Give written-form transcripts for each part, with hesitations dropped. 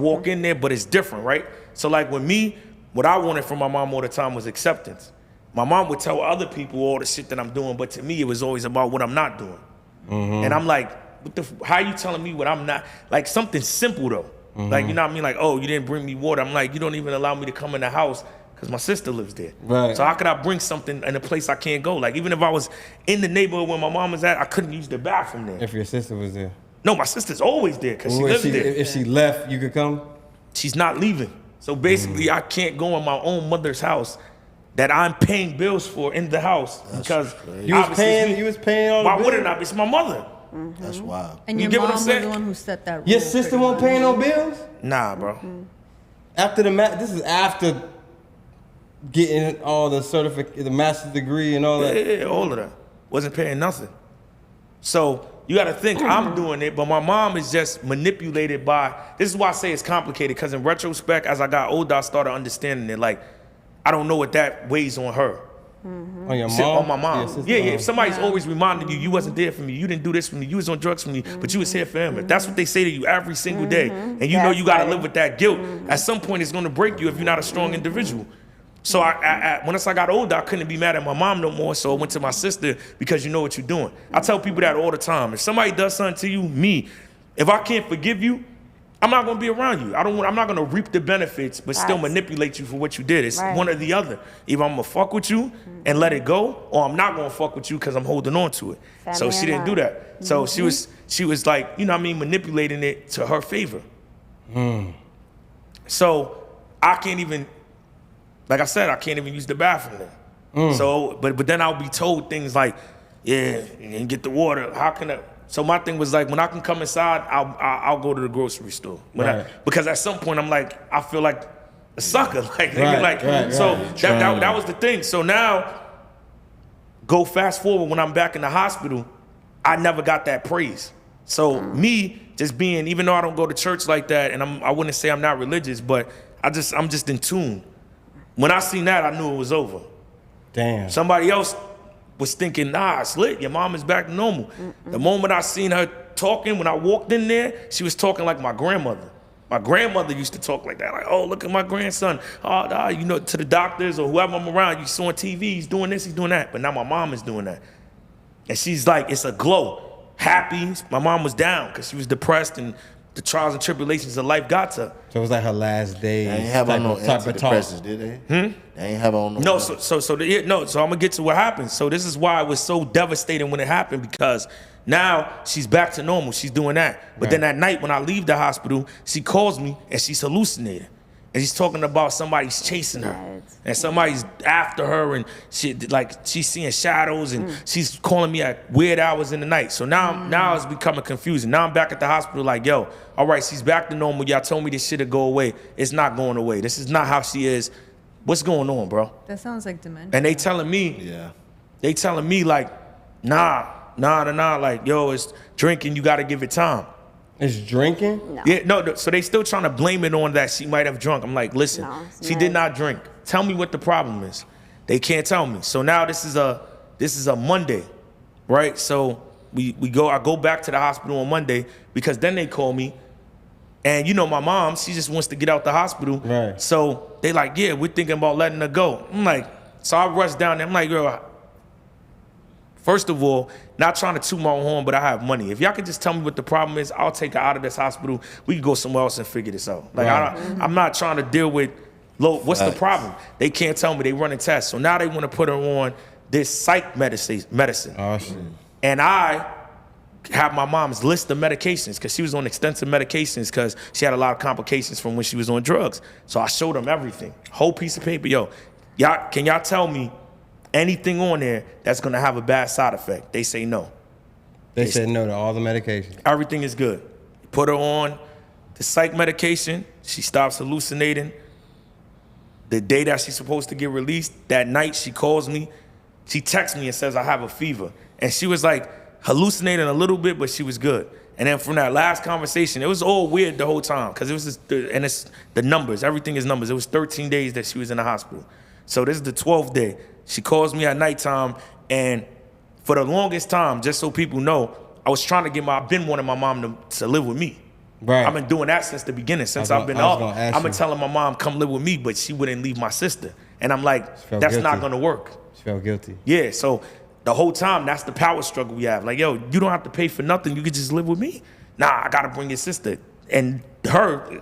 walk in there, but it's different, right? So like with me, what I wanted from my mom all the time was acceptance. My mom would tell other people all the shit that I'm doing, but to me, it was always about what I'm not doing. And I'm like, how you telling me what I'm not? Like something simple though. Like, you know what I mean? Like, oh, you didn't bring me water. I'm like, you don't even allow me to come in the house because my sister lives there. Right. So how could I bring something in a place I can't go? Like, even if I was in the neighborhood where my mom was at, I couldn't use the bathroom there. If your sister was there. No, my sister's always there because she lives there. If she left, you could come? She's not leaving. So basically, I can't go in my own mother's house that I'm paying bills for in the house because you was paying all the why bills? wouldn't I? It's my mother. That's wild. And You your get what mom I'm was saying? the one who set that rule. Your sister won't pay no bills? Nah, bro. After this is after getting all the master's degree and all that. Yeah, all of that. Wasn't paying nothing. So you got to think I'm doing it, but my mom is just manipulated by. This is why I say it's complicated because in retrospect, as I got older, I started understanding it. Like I don't know what that weighs on her. On your mom? On my mom. Yeah. If somebody's Yeah. always reminding you wasn't there for me, you didn't do this for me, you was on drugs for me, but you was here for him. If that's what they say to you every single day, and you know you got to live with that guilt, at some point it's going to break you if you're not a strong individual. So once I got older, I couldn't be mad at my mom no more, so I went to my sister because you know what you're doing. I tell people that all the time. If somebody does something to you, if I can't forgive you, I'm not gonna be around you. I'm not gonna reap the benefits, but still manipulate you for what you did. It's one or the other. Either I'm gonna fuck with you and let it go, or I'm not gonna fuck with you because I'm holding on to it. So she didn't do that. So she was like, you know what I mean, manipulating it to her favor. So I can't even, like I said, I can't even use the bathroom there. So, but then I'll be told things like, yeah, you didn't get the water. How can I? So my thing was like, when I can come inside, I'll go to the grocery store. Because at some point I'm like, I feel like a sucker. That was the thing. So now, go fast forward when I'm back in the hospital, I never got that praise. So me just being, even though I don't go to church like that, and I wouldn't say I'm not religious, but I'm just in tune. When I seen that, I knew it was over. Damn. Somebody else was thinking, nah, it's lit. Your mom is back to normal. The moment I seen her talking, when I walked in there, she was talking like my grandmother. My grandmother used to talk like that, like, oh, look at my grandson. Oh, you know, to the doctors or whoever I'm around, you saw on TV, he's doing this, he's doing that. But now my mom is doing that. And she's like, it's a glow. Happy. My mom was down because she was depressed and the trials and tribulations of life got to her. So it was like her last days. They ain't have on no antidepressants, did they? They ain't have on no. No, so I'm gonna get to what happened. So this is why it was so devastating when it happened, because now she's back to normal. She's doing that. But then at night when I leave the hospital, she calls me and she's hallucinating. And she's talking about somebody's chasing her. And somebody's after her, and she's seeing shadows, and she's calling me at weird hours in the night. So now it's becoming confusing. Now I'm back at the hospital like, yo, all right, she's back to normal. Y'all told me this shit'll go away. It's not going away. This is not how she is. What's going on, bro? That sounds like dementia. And they telling me like, nah, like, yo, it's drinking, you gotta give it time. It's drinking? No. Yeah, no, so they still trying to blame it on that she might have drunk. I'm like, listen, she did not drink. Tell me what the problem is. They can't tell me. So now this is a Monday, right? So I go back to the hospital on Monday because then they call me, and you know my mom, she just wants to get out the hospital. Right. So they like, yeah, we're thinking about letting her go. I'm like, so I rush down there. I'm like, girl, first of all, not trying to toot my own horn, but I have money. If y'all could just tell me what the problem is, I'll take her out of this hospital. We can go somewhere else and figure this out. Like, I'm not trying to deal with, what's the problem? They can't tell me. They running tests. So now they want to put her on this psych medicine. Oh, shit. And I have my mom's list of medications because she was on extensive medications because she had a lot of complications from when she was on drugs. So I showed them everything. Whole piece of paper. Yo, can y'all tell me anything on there that's gonna have a bad side effect? They say no. They said no to all the medication. Everything is good. Put her on the psych medication. She stops hallucinating. The day that she's supposed to get released, that night she calls me. She texts me and says, I have a fever. And she was like hallucinating a little bit, but she was good. And then from that last conversation, it was all weird the whole time because it was it's the numbers. Everything is numbers. It was 13 days that she was in the hospital. So this is the 12th day. She calls me at nighttime, and for the longest time, just so people know, I was trying to I've been wanting my mom to live with me. Right. I've been doing that since the beginning, since I was I've been gonna- I was up. gonna ask I've been you. telling my mom, come live with me, but she wouldn't leave my sister. And I'm like, felt that's not guilty. gonna work. She felt guilty. Yeah, so the whole time, that's the power struggle we have. Like, yo, you don't have to pay for nothing. You could just live with me. Nah, I gotta bring your sister. And her,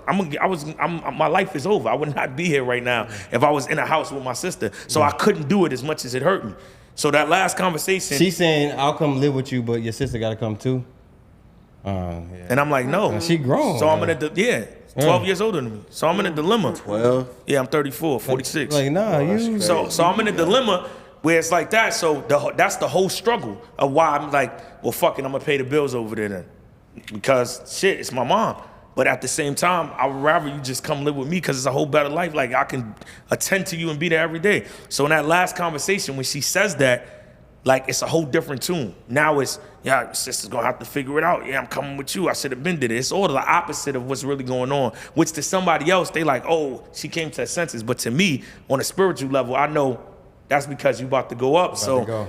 my life is over. I would not be here right now if I was in a house with my sister. So I couldn't do it as much as it hurt me. So that last conversation, She's saying, I'll come live with you, but your sister got to come too. Yeah. and I'm like, no. She grown. So I'm in a, 12 years older than me. So I'm in a dilemma. 12. Yeah, I'm 34, 46. Like, nah, you. So I'm in a dilemma where it's like that. So that's the whole struggle of why I'm like, well, fuck it, I'm gonna pay the bills over there then. Because shit, it's my mom. But at the same time, I would rather you just come live with me because it's a whole better life. Like I can attend to you and be there every day. So in that last conversation, when she says that, like it's a whole different tune. Now it's, yeah, your sister's gonna have to figure it out. Yeah, I'm coming with you. I should have been did it. It's all the opposite of what's really going on. Which to somebody else, they like, oh, she came to her senses. But to me, on a spiritual level, I know that's because you about to go up. to So go.